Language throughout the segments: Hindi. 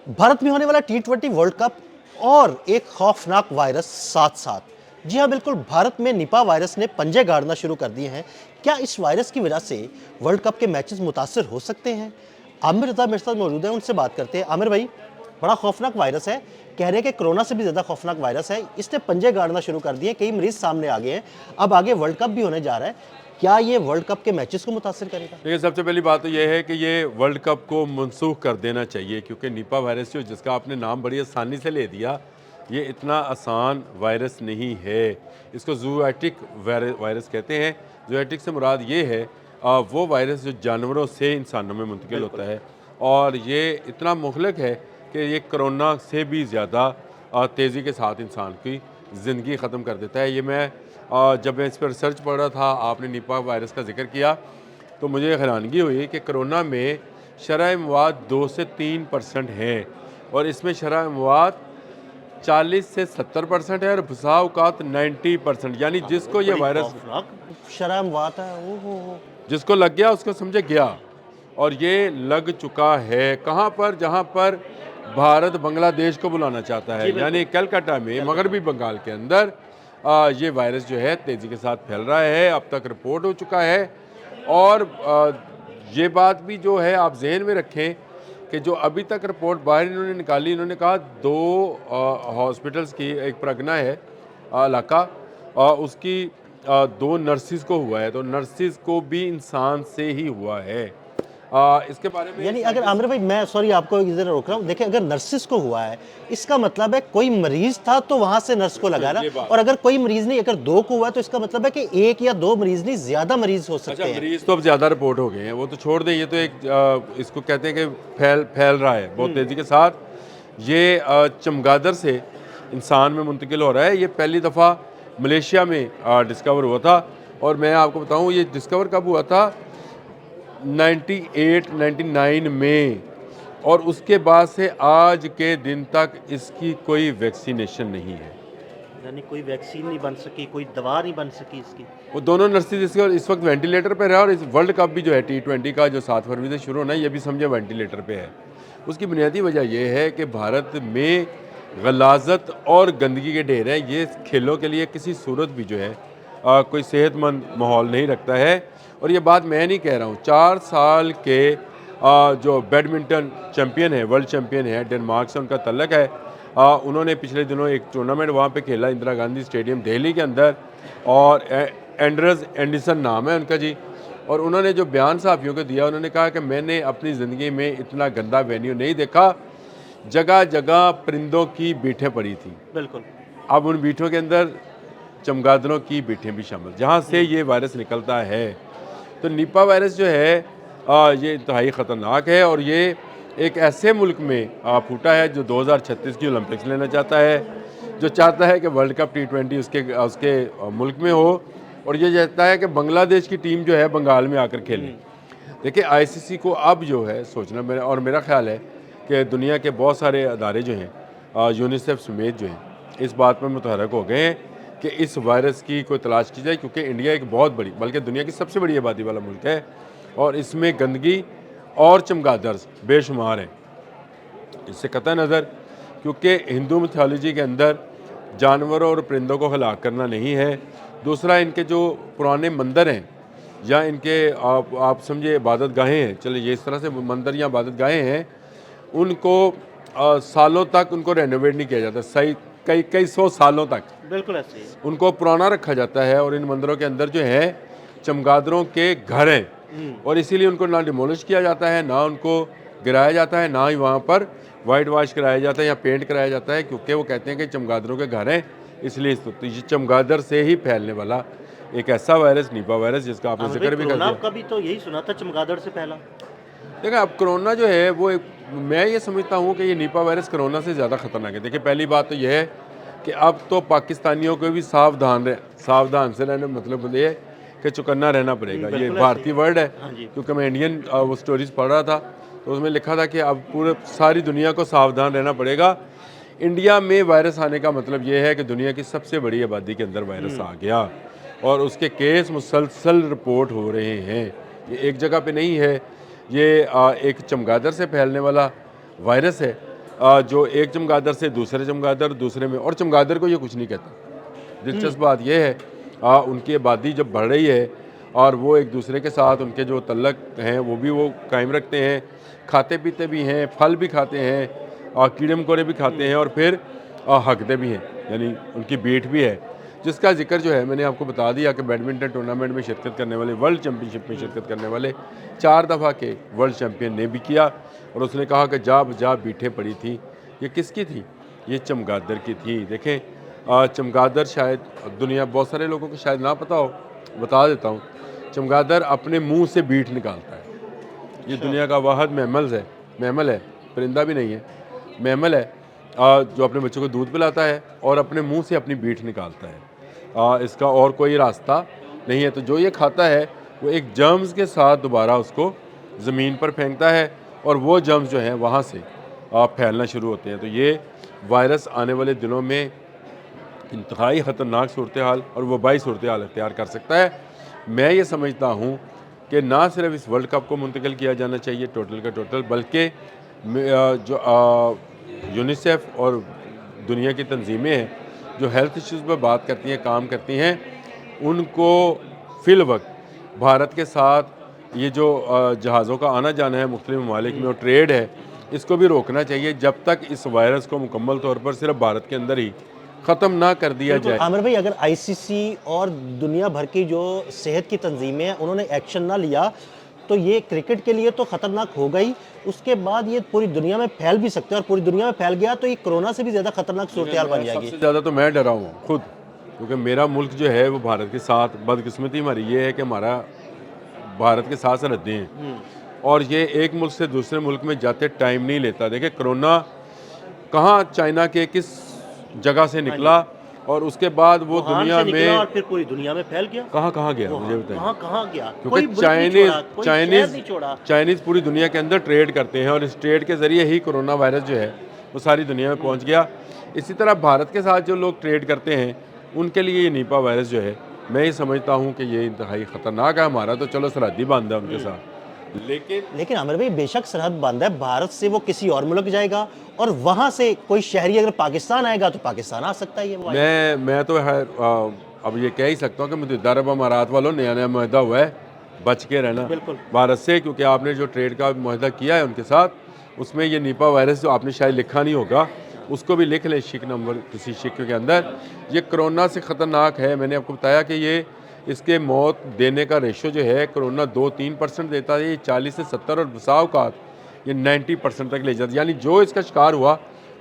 भारत में होने वाला T20 वर्ल्ड कप और एक खौफनाक वायरस साथ साथ। जी हाँ, बिल्कुल, भारत में निपा वायरस ने पंजे गाड़ना शुरू कर दिए हैं। क्या इस वायरस की वजह से वर्ल्ड कप के मैचेस मुतासर हो सकते हैं? आमिर रजा मेरे साथ मौजूद है, उनसे बात करते हैं। आमिर भाई, बड़ा खौफनाक वायरस है, कह रहे हैं कि कोरोना से भी ज़्यादा खौफनाक वायरस है। इसने पंजे गाड़ना शुरू कर दिए, कई मरीज सामने आ गए हैं। अब आगे वर्ल्ड कप भी होने जा रहा है। क्या ये वर्ल्ड कप के मैचेस को मुतासर करेगा? देखिए, सबसे पहली बात तो ये है कि ये वर्ल्ड कप को मनसूख कर देना चाहिए, क्योंकि निपा वायरस जो जिसका आपने नाम बड़ी आसानी से ले दिया, ये इतना आसान वायरस नहीं है। इसको जूएटिक वायरस कहते हैं। जूएटिक से मुराद ये है वो वायरस जो जानवरों से इंसानों में मुंतकिल होता है, और ये इतना मुहलिक है कि ये कोरोना से भी ज़्यादा तेज़ी के साथ इंसान की ज़िंदगी ख़त्म कर देता है। ये मैं जब मैं इस पर रिसर्च पढ़ रहा था, आपने निपा वायरस का जिक्र किया, तो मुझे हैरानगी हुई कि कोरोना में शरह मवाद 2 से 3% हैं, और इसमें शरह मवाद 40 से 70% है, और बसा औकात 90%। यानी जिसको ये वायरस शर्म बात है। ओहो। जिसको लग गया उसको समझे गया, और ये लग चुका है। कहाँ पर? जहाँ पर भारत बांग्लादेश को बुलाना चाहता है, यानी कलकत्ता में, मगरबी बंगाल के अंदर ये वायरस जो है तेज़ी के साथ फैल रहा है। अब तक रिपोर्ट हो चुका है, और ये बात भी जो है आप जहन में रखें कि जो अभी तक रिपोर्ट बाहर इन्होंने निकाली, इन्होंने कहा 2 हॉस्पिटल्स की, एक प्रगना है इलाका, उसकी 2 नर्सिस को हुआ है, तो नर्सिस को भी इंसान से ही हुआ है। इसके बारे में यानी अगर आमिर भाई, मैं सॉरी आपको इधर रोक रहा हूँ, देखिए अगर नर्सिस को हुआ है, इसका मतलब है कोई मरीज था तो वहां से नर्स को लगा ना, और अगर कोई मरीज नहीं, अगर 2 को हुआ तो इसका मतलब है कि 1 या 2 मरीज नहीं, ज्यादा मरीज हो सकते हैं। मरीज तो अब ज़्यादा रिपोर्ट हो गए हैं, वो तो छोड़ दें। ये तो एक इसको कहते हैं कि फैल रहा है बहुत तेज़ी के साथ। ये चमगादड़ से इंसान में मुंतकिल हो रहा है। ये पहली दफ़ा मलेशिया में डिस्कवर हुआ था, और मैं आपको बताऊं ये डिस्कवर कब हुआ था? 98-99 में, और उसके बाद से आज के दिन तक इसकी कोई वैक्सीनेशन नहीं है। यानी कोई वैक्सीन नहीं बन सकी, कोई दवा नहीं बन सकी इसकी। वो दोनों नर्सेज इसके इस वक्त वेंटिलेटर पर है, और इस वर्ल्ड कप भी जो है T20 का जो 7 फरवरी से शुरू होना है, ये भी समझे वेंटिलेटर पे है। उसकी बुनियादी वजह यह है कि भारत में गलाजत और गंदगी के ढेर हैं। ये खेलों के लिए किसी सूरत भी जो है कोई सेहतमंद माहौल नहीं रखता है। और ये बात मैं नहीं कह रहा हूँ, 4 साल के जो बैडमिंटन चैम्पियन है, वर्ल्ड चैम्पियन है, डेनमार्क से उनका तल्लक है। उन्होंने पिछले दिनों एक टूर्नामेंट वहाँ पे खेला, इंदिरा गांधी स्टेडियम दिल्ली के अंदर, और एंड्रस एंडरसन नाम है उनका जी। और उन्होंने जो बयान सहाफ़ियों को दिया, उन्होंने कहा कि मैंने अपनी ज़िंदगी में इतना गंदा वेन्यू नहीं देखा, जगह जगह परिंदों की बीठें पड़ी थी। बिल्कुल। अब उन बीठों के अंदर चमगादड़ों की बीठें भी शामिल, जहाँ से ये वायरस निकलता है। तो निपा वायरस जो है ये इंतहाई ख़तरनाक है, और ये एक ऐसे मुल्क में फूटा है जो 2036 की ओलंपिक्स लेना चाहता है, जो चाहता है कि वर्ल्ड कप T20 उसके मुल्क में हो, और ये चाहता है कि बांग्लादेश की टीम जो है बंगाल में आकर खेले। देखिए, ICC को अब जो है सोचना, मेरा ख्याल है कि दुनिया के बहुत सारे अदारे जो हैं, यूनिसेफ समेत जो हैं, इस बात पर मुतहरक हो गए हैं कि इस वायरस की कोई तलाश की जाए, क्योंकि इंडिया एक बहुत बड़ी, बल्कि दुनिया की सबसे बड़ी आबादी वाला मुल्क है, और इसमें गंदगी और चमगादड़ बेशुमार हैं। इससे कतई नज़र, क्योंकि हिंदू मिथोलॉजी के अंदर जानवरों और परिंदों को हलाक करना नहीं है। दूसरा, इनके जो पुराने मंदिर हैं, या इनके आप समझिए इबादत गाहें हैं, चलिए ये इस तरह से मंदिर या इबादत गाहें हैं, उनको सालों तक उनको रेनोवेट नहीं किया जाता, सही कई सौ सालों तक बिल्कुल ऐसे ही उनको पुराना रखा जाता है। और इन मंदिरों के अंदर जो है चमगादड़ों के घर हैं, और इसीलिए उनको ना डिमोलिश किया जाता है, ना उनको गिराया जाता है, ना ही वहाँ पर वाइट वाश कराया जाता है या पेंट कराया जाता है, क्योंकि वो कहते हैं कि चमगादड़ों के घर हैं। इसलिए तो ये चमगादड़ से ही फैलने वाला एक ऐसा वायरस, निपा वायरस, जिसका आपने जिक्र भी कर दिया। कभी तो यही सुना था, चमगादड़ से पहला। देखिए, अब कोरोना जो है वो मैं ये समझता हूँ कि ये निपा वायरस कोरोना से ज़्यादा ख़तरनाक है। देखिए, पहली बात तो यह है कि अब तो पाकिस्तानियों को भी सावधान से रहने, मतलब ये कि चौकन्ना रहना पड़ेगा। ये भारतीय वर्ड है, क्योंकि मैं इंडियन वो स्टोरीज पढ़ रहा था, तो उसमें लिखा था कि अब पूरे सारी दुनिया को सावधान रहना पड़ेगा। इंडिया में वायरस आने का मतलब ये है कि दुनिया की सबसे बड़ी आबादी के अंदर वायरस आ गया, और उसके केस मुसलसल रिपोर्ट हो रहे हैं। ये एक जगह पे नहीं है, ये एक चमगादड़ से फैलने वाला वायरस है, जो एक चमगादड़ से दूसरे चमगादड़, दूसरे में, और चमगादड़ को ये कुछ नहीं कहता। दिलचस्प बात यह है उनकी आबादी जब बढ़ रही है और वो एक दूसरे के साथ उनके जो तल्लक हैं वो भी वो कायम रखते हैं, खाते पीते भी हैं, फल भी खाते हैं और कीड़े मकोड़े भी खाते हैं और फिर हकते भी हैं, यानी उनकी बीट भी है, जिसका जिक्र जो है मैंने आपको बता दिया कि बैडमिंटन टूर्नामेंट में शिरकत करने वाले, वर्ल्ड चैम्पियनशिप में शिरकत करने वाले 4 दफ़ा के वर्ल्ड चैम्पियन ने भी किया। और उसने कहा कि जा बजा बीठें पड़ी थी, ये किसकी थी? ये चमगादड़ की थी। देखें चमगादड़ शायद दुनिया बहुत सारे लोगों को शायद ना पता हो, बता देता हूँ। चमगादड़ अपने मुंह से बीट निकालता है। ये दुनिया का वाहिद मैमल है, परिंदा भी नहीं है, मैमल है जो अपने बच्चों को दूध पिलाता है और अपने मुंह से अपनी बीट निकालता है। इसका और कोई रास्ता नहीं है। तो जो ये खाता है वो एक जर्म्स के साथ दोबारा उसको ज़मीन पर फेंकता है और वो जर्म्स जो हैं वहाँ से फैलना शुरू होते हैं। तो ये वायरस आने वाले दिनों में इंतहाई ख़तरनाक सूरत हाल और वबाई सूरत हाल अख्तियार कर सकता है। मैं ये समझता हूँ कि ना सिर्फ इस वर्ल्ड कप को मुंतकिल किया जाना चाहिए टोटल का टोटल, बल्कि जो यूनिसेफ और दुनिया की तंजीमें हैं जो हेल्थ इश्यूज़ पर बात करती हैं, काम करती हैं, उनको फ़िल वक्त भारत के साथ ये जो जहाज़ों का आना जाना है मुख्तलिफ ममालिक में और ट्रेड है, इसको भी रोकना चाहिए जब तक इस वायरस को मुकम्मल तौर पर सिर्फ भारत के अंदर ही ख़त्म ना कर दिया जाए। आमिर भाई, अगर आईसीसी और दुनिया भर की जो सेहत की तंजीमें हैं उन्होंने एक्शन ना लिया तो ये क्रिकेट के लिए तो ख़तरनाक हो गई, उसके बाद ये पूरी दुनिया में फैल भी सकते हैं और पूरी दुनिया में फैल गया तो ये कोरोना से भी ज़्यादा ख़तरनाक सूरत हाल बन जाएगी। सबसे ज़्यादा तो मैं डरा हूँ खुद, क्योंकि मेरा मुल्क जो है वो भारत के साथ, बदकिस्मती हमारी ये है कि हमारा भारत के साथ सरहदें हैं और ये एक मुल्क से दूसरे मुल्क में जाते टाइम नहीं लेता। देखिए कोरोना कहाँ चाइना के किस जगह से निकला और उसके बाद वो दुनिया में और फिर पूरी दुनिया में फैल गया। कहाँ गया मुझे बताइए। कहाँ गया? क्योंकि चाइनीज़ पूरी दुनिया के अंदर ट्रेड करते हैं और इस ट्रेड के ज़रिए ही कोरोना वायरस जो है वो सारी दुनिया में पहुंच गया। इसी तरह भारत के साथ जो लोग ट्रेड करते हैं उनके लिए ये निपा वायरस जो है, मैं ये समझता हूँ कि ये इंतहाई ख़तरनाक है। हमारा तो चलो सरहदी बांधा है उनके साथ, लेकिन आमिर भाई बेशक सरहद बंद है, भारत से वो किसी और मुल्क जाएगा और वहाँ से कोई शहरी अगर पाकिस्तान आएगा तो पाकिस्तान आ सकता है। ये मैं तो है अब ये कह ही सकता हूँ कि मुत्तहिदा अरब अमारात वालों नया मुआहदा हुआ है, बच के रहना भारत से, क्योंकि आपने जो ट्रेड का मुआहदा किया है उनके साथ उसमें ये निपा वायरस जो आपने शायद लिखा नहीं होगा उसको भी लिख लें शिक नंबर किसी शिक के अंदर। ये कोरोना से ख़तरनाक है। मैंने आपको बताया कि ये इसके मौत देने का रेशो जो है कोरोना 2-3% देता है, ये 40 से 70 और बसाव का ये 90% तक ले जाता है। यानी जो इसका शिकार हुआ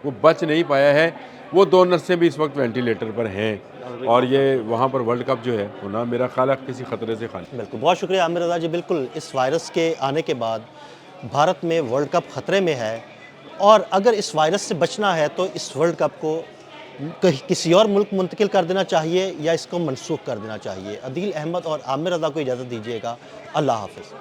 वो बच नहीं पाया है। वो 2 नर्सें भी इस वक्त वेंटिलेटर पर हैं और ये वहाँ पर वर्ल्ड कप जो है होना मेरा ख्याल है किसी ख़तरे से खाली। बिल्कुल, बहुत शुक्रिया आमिर रज़ा जी। बिल्कुल, इस वायरस के आने के बाद भारत में वर्ल्ड कप ख़तरे में है और अगर इस वायरस से बचना है तो इस वर्ल्ड कप को किसी और मुल्क मुंतकिल कर देना चाहिए या इसको मनसूख कर देना चाहिए। अदील अहमद और आमिर रज़ा को इजाज़त दीजिएगा। अल्लाह हाफ़िज़।